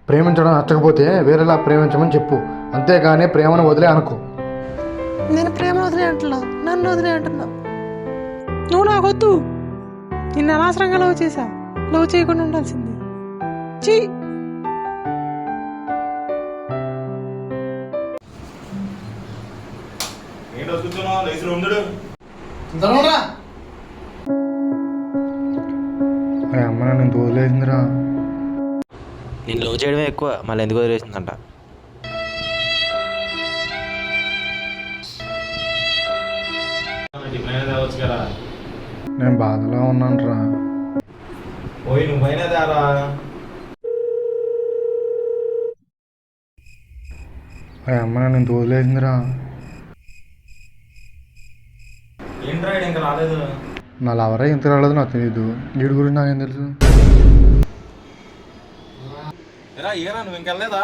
ప్రేమించడం నచ్చకపోతే వేరేలా ప్రేమించమని చెప్పు, అంతేగాని ప్రేమను వదిలే అనుకో. నేను ప్రేమ వదిలే అంటున్నా, నన్ను వదిలే అంటున్నా. నువ్వు నాకొద్దు. నిన్ను అనవసరంగా లవ్ చేశా. లవ్ చేయకుండా ఉండాల్సింది. చీ. అమ్మ నన్ను వదిలేసిందిరా. నేను లవ్ చేయడమే ఎక్కువ, మళ్ళీ ఎందుకు వదిలేసిందంట. నేను బాధలో ఉన్నాను రా. పోయి నువ్వైనా దారా. అమ్మ నన్ను వదిలేసిందిరా. ఏంట్రా ఇంకా రాలేదు? నా లవరే ఇంత రాలేదు నాకు తెలియదు, వీడి గురించి నాకేం తెలుసు. ఏరా నువ్వు ఇంకెళ్ళలేదా?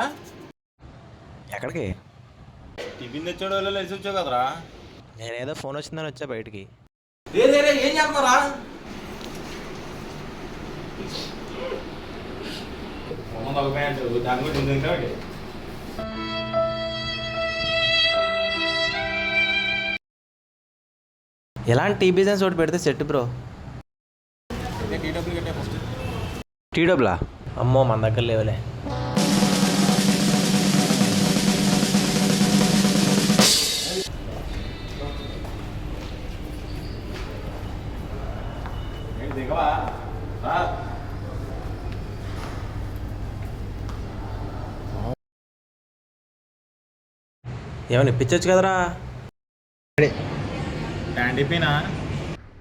ఎక్కడికి? టిఫిన్ తెచ్చాడు లేచి వచ్చావు కదరా. నేనేదో ఫోన్ వచ్చిందని వచ్చా బయటికి. ఏం చేస్తున్నారా? దాని కూడా ఉంది కాబట్టి ఎలాంటి టీ బిజినెస్ ఒకటి పెడితే సెట్ బ్రో. టీ డబ్బులా? అమ్మో మన దగ్గర లేవులే. దిగవా? ఏమన్నా ఇప్పించచ్చు కదరా. టిఫినా?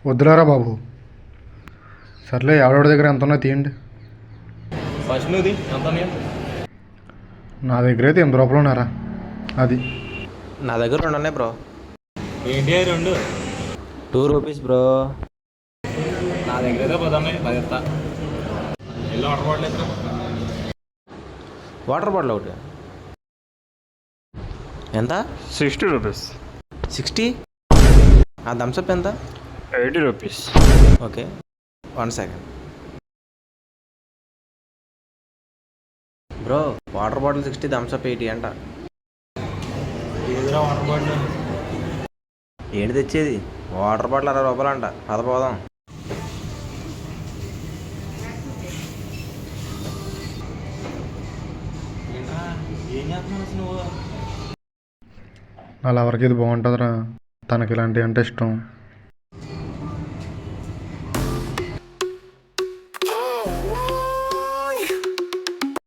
వద్దులారా బాబు. సర్లే, ఎవడోడి దగ్గర ఎంత ఉన్నా తీయండి. ఫస్ట్ నువ్వు ఎంత? నా దగ్గర అయితే 8 రూపాయలు ఉన్నారా. అది నా దగ్గర 2 ఉన్నాయి బ్రో. ఏంటి 2? 2 రూపీస్ బ్రో. నా దగ్గర అయితే 10 ఉన్నాయి, 10 ఇస్తా. ఎల్లో వాటర్ బాటిల్ ఇస్తా. వాటర్ బాటిల్ ఒకటి ఎంత? 60 రూపీస్. 60? ఆ థమ్స్అప్ ఎంత? 80 rupees. Okay, 1 second bro. Water bottle 60, Thums Up 80 అంట. ఏదిరా వాటర్ బాటిల్? ఏంటి తెచ్చేది? వాటర్ బాటిల్ 60 రూపాయలు అంట. పదపోదాం. ఏం చేస్తున్నావు నువ్వు? నా లవర్కి ఇది బాగుంటుందిరా, తనకి ఇలాంటివి అంటే ఇష్టం.